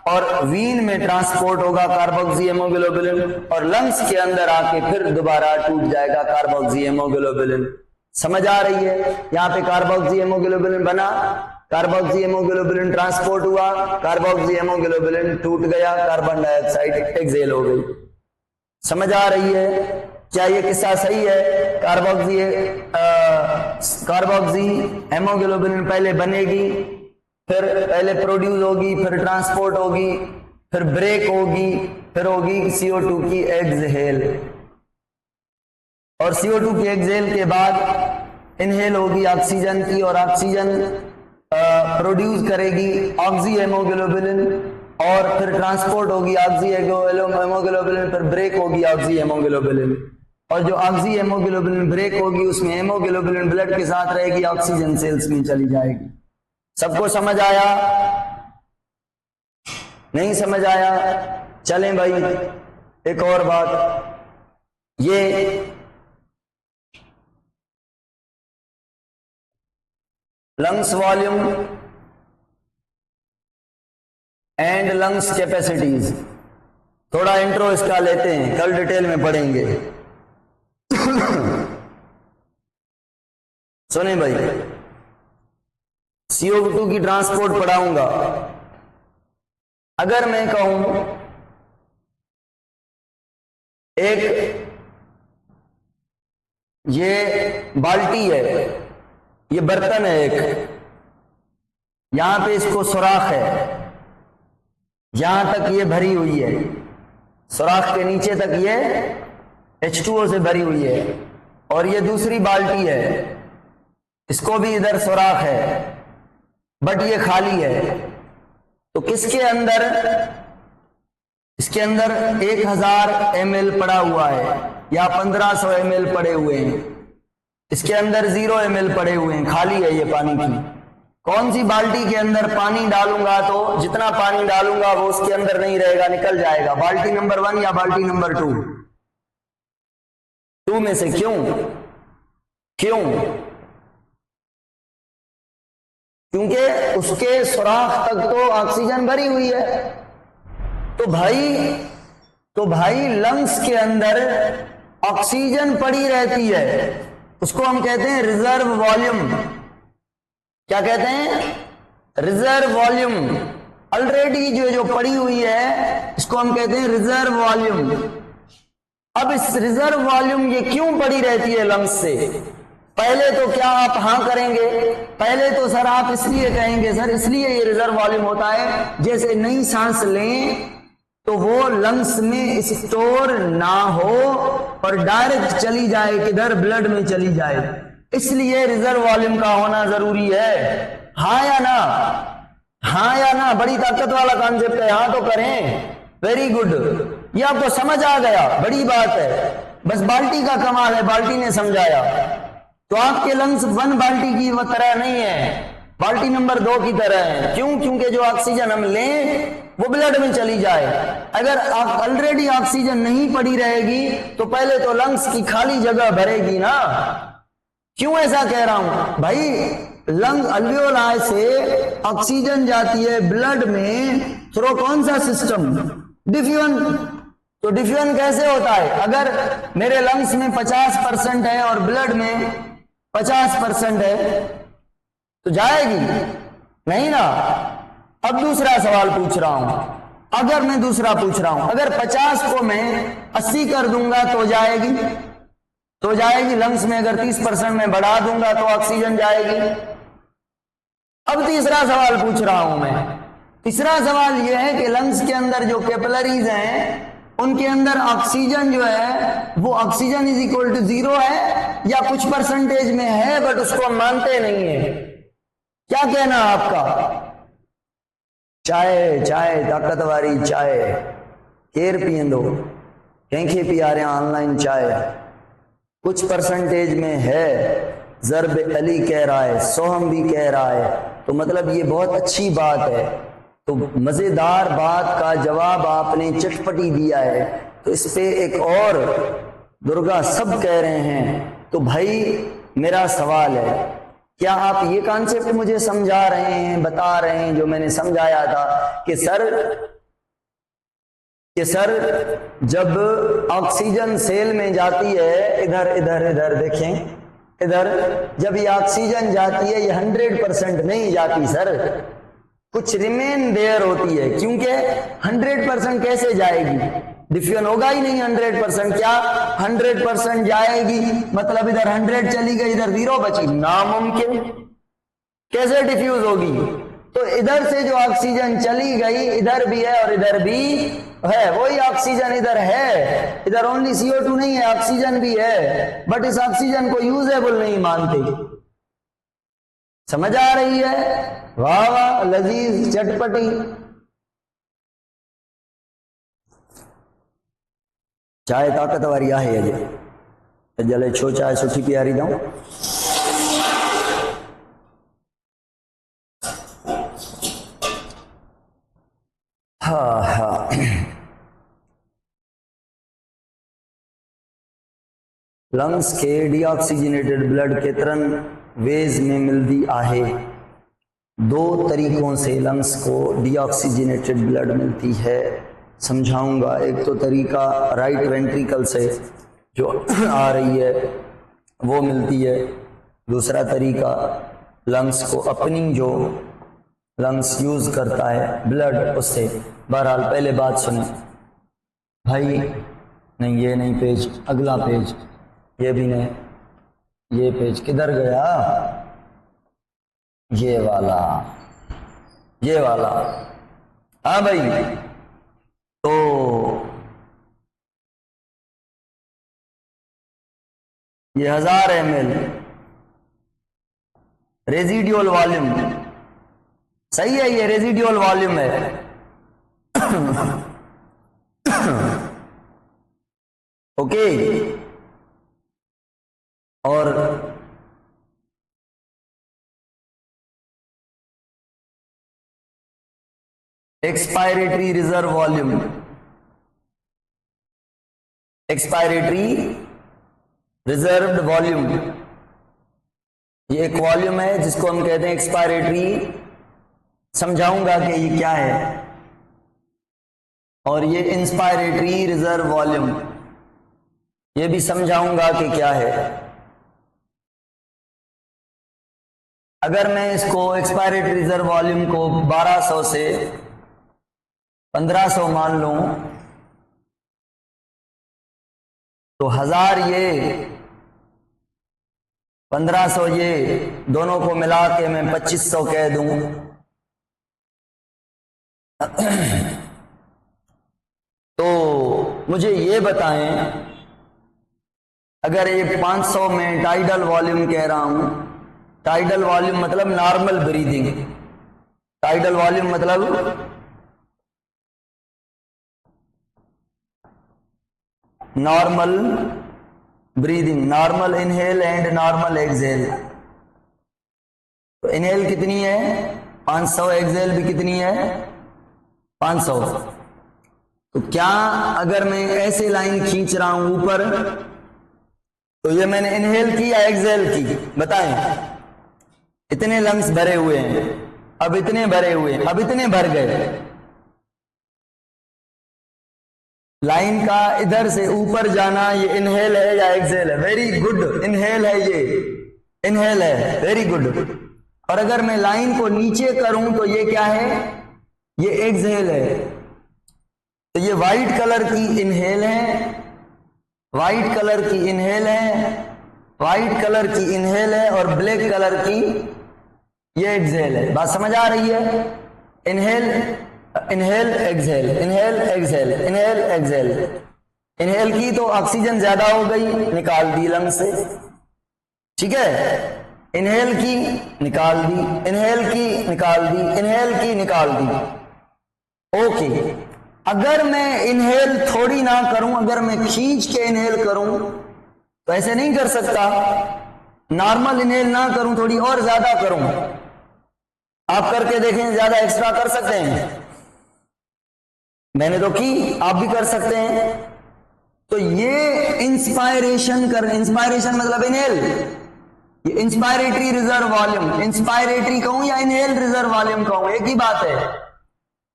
और वीन में ट्रांसपोर्ट होगा कार्बोक्सी हेमोग्लोबिन, और लंग्स के अंदर आके फिर दोबारा टूट जाएगा कार्बोक्सी हेमोग्लोबिन। समझ आ रही है? यहाँ पे कार्बोक्सी हेमोग्लोबिन बना, कार्बोक्सी हेमोग्लोबिन ट्रांसपोर्ट हुआ, कार्बोक्सी हेमोग्लोबिन टूट गया, कार्बन डाइऑक्साइड एक्सहेल हो गई। समझ आ रही है? क्या ये किस्सा सही है? कार्बोक्सी हेमोग्लोबिन पहले बनेगी, फिर पहले प्रोड्यूस होगी, फिर ट्रांसपोर्ट होगी, फिर ब्रेक होगी, फिर होगी CO2 की एक्सहेल, और CO2 की एक्सहेल के बाद इनहेल होगी ऑक्सीजन की, और ऑक्सीजन प्रोड्यूस करेगी ऑक्सी हेमोग्लोबिन, और फिर ट्रांसपोर्ट होगी ऑक्सी हेमोग्लोबिन, फिर ब्रेक होगी ऑक्सी हेमोग्लोबिन, और जो ऑक्सी हेमोग्लोबिन ब्रेक होगी उसमें हेमोग्लोबिन ब्लड के साथ रहेगी, ऑक्सीजन सेल्स में चली जाएगी। सबको समझ आया? नहीं समझ आया? चलें भाई, एक और बात, ये lungs volume and lungs capacities, थोड़ा इंट्रो इसका लेते हैं, कल डिटेल में पढ़ेंगे। सुने भाई, CO2 की ट्रांसपोर्ट पढ़ाऊंगा। अगर मैं कहूं एक ये बाल्टी है, ये बर्तन है एक, यहां पे इसको सुराख है, यहां तक ये भरी हुई है, सुराख के नीचे तक ये H2O से भरी हुई है, और ये दूसरी बाल्टी है, इसको भी इधर सुराख है, बट ये खाली है। तो किसके अंदर, इसके अंदर 1000 ml पड़ा हुआ है या 1500 ml पड़े हुए हैं, इसके अंदर 0 ml पड़े हुए हैं, खाली है ये पानी की। कौन सी बाल्टी के अंदर पानी डालूंगा तो जितना पानी डालूंगा वो उसके अंदर नहीं रहेगा, निकल जाएगा? बाल्टी नंबर 1 या बाल्टी नंबर 2? 2 में से क्यों? क्योंकि उसके सुराख तक तो ऑक्सीजन भरी हुई है। तो भाई लंग्स के अंदर ऑक्सीजन पड़ी रहती है, उसको हम कहते हैं रिजर्व वॉल्यूम। क्या कहते हैं? Reserve volume. ऑलरेडी जो पड़ी हुई है इसको हम कहते हैं रिजर्व वॉल्यूम। अब इस रिजर्व वॉल्यूम ये क्यों पड़ी रहती है लंग्स से? पहले तो क्या आप हाँ करेंगे? पहले तो सर आप इसलिए कहेंगे सर इसलिए ये रिजर्व वॉल्यूम होता है, जैसे नई सांस लें तो वो लंग्स में स्टोर ना हो और डायरेक्ट चली जाए, किधर? ब्लड में चली जाए, इसलिए रिजर्व वॉल्यूम का होना जरूरी है। हाँ या ना? हाँ या ना? बड़ी ताकत वाला कॉन्सेप्ट है, हाँ तो करें। Very good. ये आपको समझ आ गया, बड़ी बात है। बस बाल्टी का कमाल है, बाल्टी ने समझाया। तो आपके लंग्स 1 बाल्टी की तरह नहीं है, बाल्टी नंबर 2 की तरह है। क्यों? क्योंकि जो ऑक्सीजन हम लें वो ब्लड में चली जाए। अगर ऑलरेडी ऑक्सीजन नहीं पड़ी रहेगी तो पहले तो लंग्स की खाली जगह भरेगी ना। क्यों ऐसा कह रहा हूं भाई? लंग अल्वियोलाई से ऑक्सीजन जाती है ब्लड में थ्रू कौन सा सिस्टम? डिफ्यूजन। तो डिफ्यूजन कैसे होता है? अगर मेरे लंग्स में 50% है और ब्लड में 50% है तो जाएगी नहीं ना। अब दूसरा सवाल पूछ रहा हूं, अगर मैं दूसरा पूछ रहा हूं, अगर 50 को मैं 80 कर दूंगा तो जाएगी? तो जाएगी। लंग्स में अगर 30% में बढ़ा दूंगा तो ऑक्सीजन जाएगी। अब तीसरा सवाल पूछ रहा हूं मैं। तीसरा सवाल यह है कि लंग्स के अंदर जो कैपिलरीज हैं उनके अंदर ऑक्सीजन जो है वो ऑक्सीजन इज इक्वल टू 0 है या कुछ परसेंटेज में है, बट उसको हम मानते नहीं है। क्या कहना आपका? चाय चाय ताकत वारी चाय केर पियंदो, कंहिंखे पियारियां ऑनलाइन चाय, कुछ परसेंटेज में है। जरब अली कह रहा है, सोहम भी कह रहा है, तो मतलब ये बहुत अच्छी बात है। तो मजेदार बात का जवाब आपने चटपटी दिया है, तो इस पे एक और दुर्गा सब कह रहे हैं। तो भाई मेरा सवाल है, क्या आप ये कॉन्सेप्ट मुझे समझा रहे हैं, बता रहे हैं जो मैंने समझाया था कि सर जब ऑक्सीजन सेल में जाती है, इधर इधर इधर देखें, इधर जब ये ऑक्सीजन जाती है ये 100% नहीं जाती सर, कुछ रिमेन देयर होती है। क्योंकि 100% कैसे जाएगी? डिफ्यूजन होगा ही नहीं 100%। क्या 100% जाएगी? मतलब इधर 100 चली गई, इधर 0 बची, नामुमकिन। कैसे डिफ्यूज होगी? तो इधर से जो ऑक्सीजन चली गई इधर भी है और इधर भी है, वही ऑक्सीजन इधर है। इधर ओनली CO2 नहीं है, ऑक्सीजन भी है, बट इस ऑक्सीजन को यूजेबल नहीं मानते। समझ आ रही है? वाह वाह, लजीज, चटपटी। चाय ताकत वारी आहे अॼु जले छो चाय सुठी प्यारी दऊं। हा लंग्स के डीऑक्सीजनेटेड ब्लड केतिरनि वेज में मिलती आहे? 2 तरीकों से लंग्स को डीऑक्सीजनेटेड ब्लड मिलती है, समझाऊंगा। एक तो तरीका राइट वेंट्रिकल से जो आ रही है वो मिलती है, दूसरा तरीका लंग्स को अपनी जो लंग्स यूज करता है ब्लड उससे। बहरहाल पहले बात सुने भाई। नहीं ये नहीं पेज, अगला पेज, ये भी नहीं, ये पेज किधर गया? ये वाला, ये वाला। हाँ भाई, तो ये 1000 ml रेजिडुअल वॉल्यूम, सही है, ये रेजिडुअल वॉल्यूम है। ओके, और expiratory reserve volume, expiratory reserved volume, ये एक वॉल्यूम है जिसको हम कहते हैं एक्सपायरेटरी। समझाऊंगा कि ये क्या है। और ये इंस्पायरेटरी रिजर्व वॉल्यूम, ये भी समझाऊंगा कि क्या है। अगर मैं इसको एक्सपायरेटरी रिजर्व वॉल्यूम को 1200 से 1500 मान लूं तो 1000 ये 1500 ये दोनों को मिला के मैं 2500 कह दूं। तो मुझे ये बताएं, अगर ये 500 में टाइडल वॉल्यूम कह रहा हूं, टाइडल वॉल्यूम मतलब नॉर्मल ब्रीदिंग, टाइडल वॉल्यूम मतलब normal breathing, normal inhale and normal exhale. तो इनहेल कितनी है 500, एक्सहेल भी कितनी है 500। तो क्या अगर मैं ऐसे लाइन खींच रहा हूं ऊपर, तो ये मैंने इनहेल की या एक्सहेल की, बताएं। इतने लंग्स भरे हुए हैं, अब इतने भरे हुए हैं, अब इतने भर गए। लाइन का इधर से ऊपर जाना ये इनहेल है या एक्सहेल है? वेरी गुड, इनहेल है, ये इनहेल है, वेरी गुड। और अगर मैं लाइन को नीचे करूं तो ये क्या है? ये एक्सहेल है। तो ये व्हाइट कलर की इनहेल है, व्हाइट कलर की इनहेल है, व्हाइट कलर की इनहेल है, और ब्लैक कलर की ये एक्सहेल है। बात समझ आ रही है? Inhale inhale exhale, inhale exhale, inhale exhale. Inhale की तो ऑक्सीजन ज्यादा हो गई, निकाल दी लंग से, ठीक है। इनहेल की निकाल दी, इनहेल की निकाल दी, इनहेल की निकाल दी। ओके, अगर मैं इनहेल थोड़ी ना करूं, अगर मैं खींच के इनहेल करूं तो ऐसे नहीं कर सकता। नॉर्मल इनहेल ना करूं, थोड़ी और ज्यादा करूं। आप करके देखें, ज्यादा एक्स्ट्रा कर सकते हैं। मैंने तो की, आप भी कर सकते हैं। तो ये इंस्पायरेशन कर, इंस्पायरेशन मतलब इनहेल, ये इंस्पायरेटरी रिजर्व वॉल्यूम, इंस्पायरेटरी कहूं या इनहेल रिजर्व वॉल्यूम कहूं, एक ही बात है।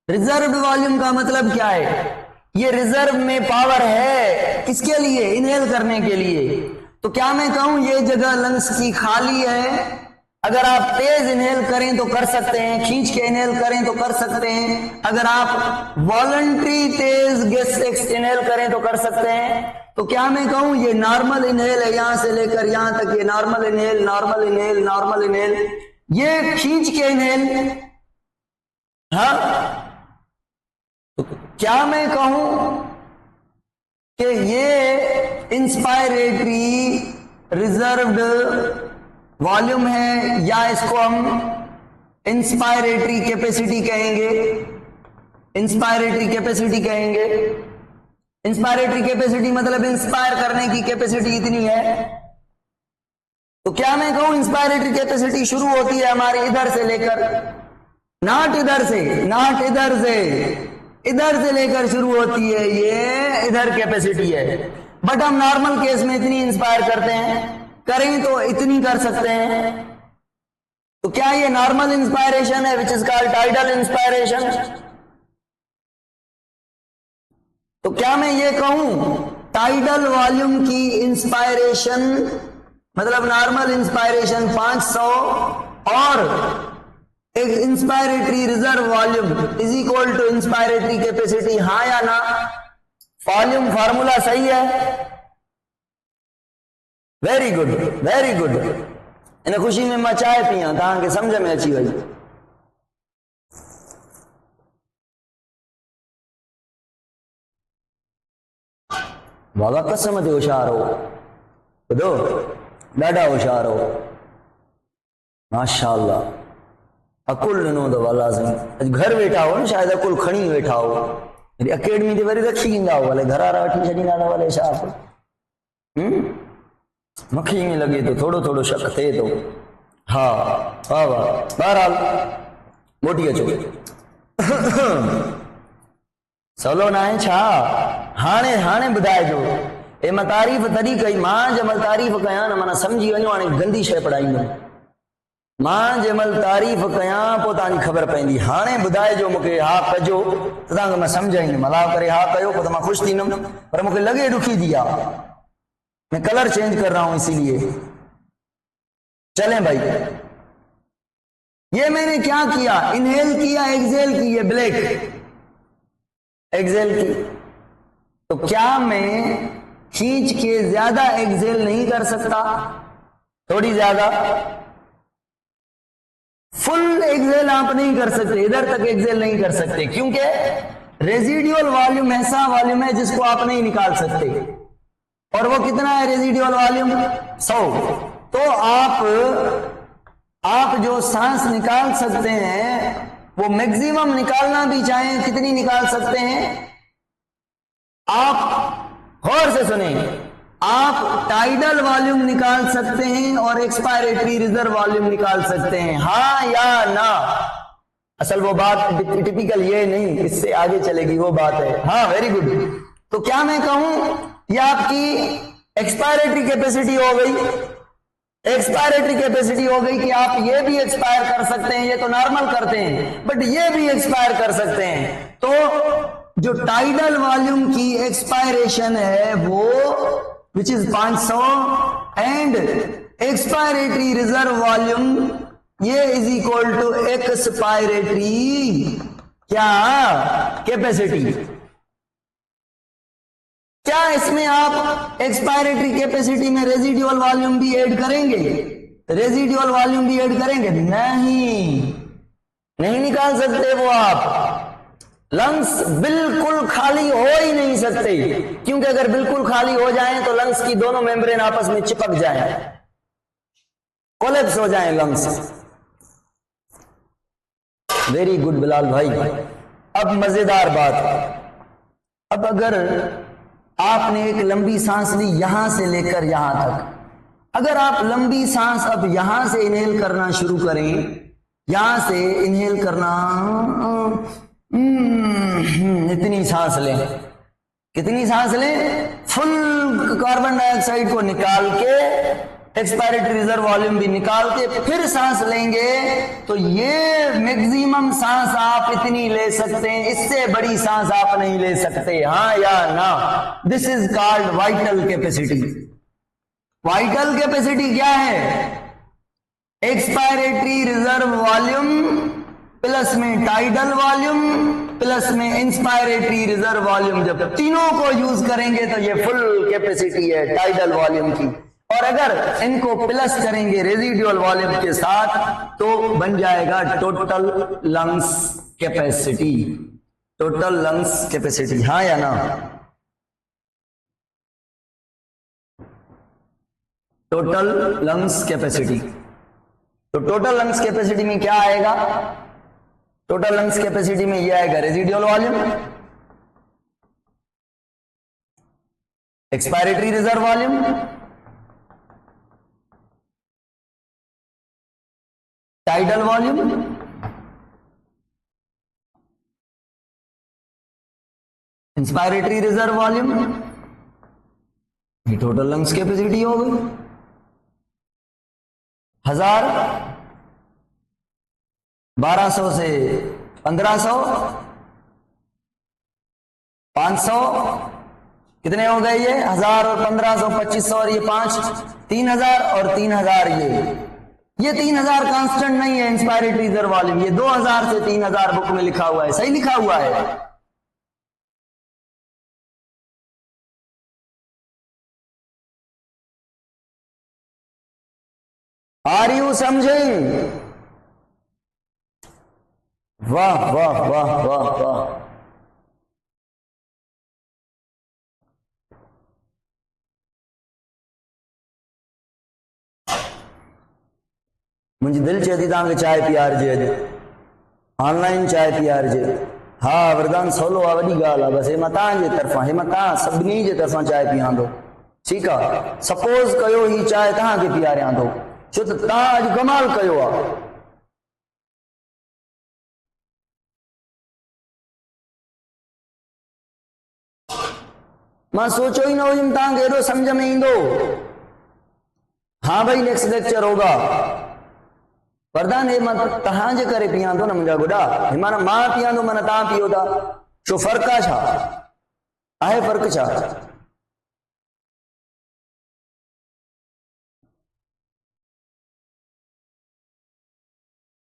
रिजर्व वॉल्यूम का मतलब क्या है? ये रिजर्व में पावर है, किसके लिए? इनहेल करने के लिए। तो क्या मैं कहूं ये जगह लंग्स की खाली है? अगर आप तेज इनहेल करें तो कर सकते हैं, खींच के इनहेल करें तो कर सकते हैं। अगर आप वॉलंटरी तेज गैस इनहेल करें तो कर सकते हैं। तो क्या मैं कहूं ये नॉर्मल इनहेल है, यहां से लेकर यहां तक ये normal inhale, normal inhale, normal inhale, ये खींच के इनहेल। हाँ, तो क्या मैं कहूं कि ये इंस्पायरेटरी रिजर्व्ड वॉल्यूम है, या इसको हम इंस्पायरेटरी कैपेसिटी कहेंगे? इंस्पायरेटरी कैपेसिटी कहेंगे। इंस्पायरेटरी कैपेसिटी मतलब इंस्पायर करने की कैपेसिटी इतनी है। तो क्या मैं कहूं इंस्पायरेटरी कैपेसिटी शुरू होती है हमारी इधर से लेकर, नॉट इधर से, नॉट इधर से, इधर से लेकर शुरू होती है, ये इधर कैपेसिटी है। बट हम नॉर्मल केस में इतनी इंस्पायर करते हैं, करें तो इतनी कर सकते हैं। तो क्या ये नॉर्मल इंस्पायरेशन है, which is called tidal inspiration? तो क्या मैं ये कहूं टाइडल वॉल्यूम की इंस्पायरेशन मतलब नॉर्मल इंस्पायरेशन 500 और एक inspiratory reserve volume is equal to inspiratory capacity, हां या ना? वॉल्यूम फार्मूला सही है? Very good, very good. इन्हें खुशी में मैं चाय पिया तहां के समझ में अची वही। बाबा कसम ते होशियार हो, ॿुधो, ॾाढा होशियार हो, माशाअल्लाह। अकुल ॾिनो अथव अल्लाह साईं। अॼु घर वेठा हो न, शायदि अकुल खणी वेठा हो। वरी अकेडमी ते वरी रखी ईंदा हो, भले घर वारा वठी छॾींदा था, भले छा। मूंखे ईअं लॻे थो, थोड़ो थोड़ो शक थिए थो। हा वाह वाह, बहरहाल मोटी अचो। सवलो ना आहे छा? हाणे हाणे ॿुधाइजो। ए मां तारीफ़ तॾहिं कई, मां जंहिंमहिल तारीफ़ कयां न, माना सम्झी वञो हाणे गंदी शइ पढ़ाईंदुमि। मां जंहिंमहिल तारीफ़ कयां पोइ तव्हांजी ख़बर पवंदी। हाणे ॿुधाइजो मूंखे, हा कजो त तव्हांखे मां सम्झाईंदुमि। अलाह करे हा कयो, पोइ त मां ख़ुशि थींदुमि। पर मूंखे लॻे ॾुखी थी आहे, मैं कलर चेंज कर रहा हूं इसीलिए। चलें भाई, ये मैंने क्या किया? इनहेल किया, एक्सहेल की, ये ब्लैक एक्सहेल की। तो क्या मैं खींच के ज्यादा एक्सहेल नहीं कर सकता? थोड़ी ज्यादा। फुल एक्सहेल आप नहीं कर सकते, इधर तक एक्सहेल नहीं कर सकते, क्योंकि रेजिडुअल वॉल्यूम ऐसा वॉल्यूम है जिसको आप नहीं निकाल सकते। और वो कितना है रेजिडुअल वॉल्यूम? 100। तो आप जो सांस निकाल सकते हैं वो मैक्सिमम निकालना भी चाहें कितनी निकाल सकते हैं? आप गौर से सुने, आप टाइडल वॉल्यूम निकाल सकते हैं और एक्सपायरेटरी रिजर्व वॉल्यूम निकाल सकते हैं, हाँ या ना? असल वो बात टिपिकल ये नहीं, इससे आगे चलेगी वो बात है। हाँ, वेरी गुड। तो क्या मैं कहूं, ये आपकी एक्सपायरेटरी कैपेसिटी हो गई, एक्सपायरेटरी कैपेसिटी हो गई कि आप ये भी एक्सपायर कर सकते हैं, ये तो नॉर्मल करते हैं, बट ये भी एक्सपायर कर सकते हैं। तो जो टाइडल वॉल्यूम की एक्सपायरेशन है वो which is 500 and expiratory reserve volume ये इज इक्वल टू एक्सपायरेटरी क्या कैपेसिटी। क्या इसमें आप एक्सपायरेटरी कैपेसिटी में रेजिडुअल वॉल्यूम भी ऐड करेंगे? रेजिडुअल वॉल्यूम भी ऐड करेंगे? नहीं, नहीं निकाल सकते वो आप। लंग्स बिल्कुल खाली हो ही नहीं सकते, क्योंकि अगर बिल्कुल खाली हो जाएं तो लंग्स की दोनों मेम्ब्रेन आपस में चिपक जाएं, कोलैप्स हो जाएं लंग्स। वेरी गुड बिलाल भाई। अब मजेदार बात, अब अगर आपने एक लंबी सांस ली यहां से लेकर यहां तक, अगर आप लंबी सांस अब यहां से इनहेल करना शुरू करें, यहां से इनहेल करना, इतनी सांस लें, कितनी सांस लें? फुल कार्बन डाइऑक्साइड को निकाल के, एक्सपायरेटरी रिजर्व वॉल्यूम भी निकाल के फिर सांस लेंगे, तो ये मैक्सिमम सांस आप इतनी ले सकते हैं, इससे बड़ी सांस आप नहीं ले सकते, हाँ या ना? This is called vital capacity. Vital capacity क्या है? एक्सपायरेटरी रिजर्व वॉल्यूम प्लस में टाइडल वॉल्यूम प्लस में इंस्पायरेटरी रिजर्व वॉल्यूम, जब तीनों को यूज करेंगे तो ये फुल कैपेसिटी है टाइडल वॉल्यूम की। और अगर इनको प्लस करेंगे रेजिडुअल वॉल्यूम के साथ तो बन जाएगा total lungs capacity. Total lungs capacity, हाँ या ना? Total lungs capacity. तो टोटल लंग्स कैपेसिटी में क्या आएगा? टोटल लंग्स कैपेसिटी में ये आएगा residual volume, expiratory reserve volume, tidal volume, inspiratory reserve volume, ये टोटल लंग्स कैपेसिटी हो गई। 1000, 1200 से 1500, 500, कितने हो गए ये? 1000 और 1500, 2500 और ये 5, 3000 और 3000 ये 3000 कांस्टेंट नहीं है इंस्पायरेटरी रिजर्व वॉल्यूम, ये 2000 से 3000 बुक में लिखा हुआ है, सही लिखा हुआ है। आर यू समझिंग? वाह वाह वाह वाह वाह। मुझे दिल चेती तक चाय पियारजे, अज ऑनलाइन चाय पियारजे। हाँ, वरदान सवलो आ, वही गाल आ, बस मां तव्हांजे तरफां, हे मां तव्हां सभिनी जे तरफां चाय पियांदो, ठीक है? सपोज कयो ही चाय तव्हांखे पियारियां थो, छो त तव्हां अॼु कमाल कयो आहे। मां सोचो ही न हुयुमि तव्हांखे एॾो सम्झ में ईंदो। हाँ भाई, नेक्स्ट लेक्चर होगा। वरदान हे मां तव्हांजे करे पियां थो न मुंहिंजा गुॾा, हे माना मां पियां थो माना तव्हां पियो था, छो फ़र्क़ु आहे? छा आहे फ़र्क़ु? छा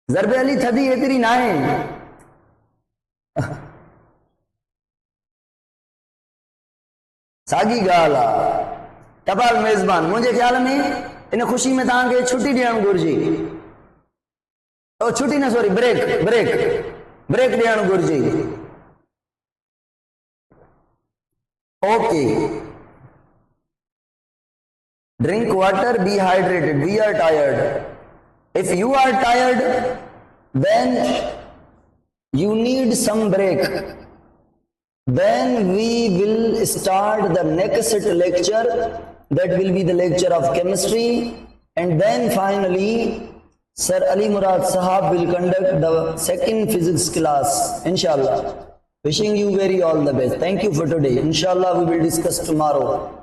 ज़रबे अली थदी एतिरी ना आहे। साॻी ॻाल्हि आहे। टपाल मेज़बान, मुंहिंजे ख़्याल में इन ख़ुशी में तव्हांखे छुटी ॾियणु घुरिजे। छुट्टी ना, सॉरी, ब्रेक ब्रेक ब्रेक ॾियणु घुरिजे। Okay, drink water, be hydrated, we are tired. If you are tired then you need some break. Then we will start the next lecture, that will be the lecture of chemistry, and then finally Sir Ali Murad Sahab will conduct the second physics class, inshallah. Wishing you very all the best. Thank you for today. Inshallah we will discuss tomorrow.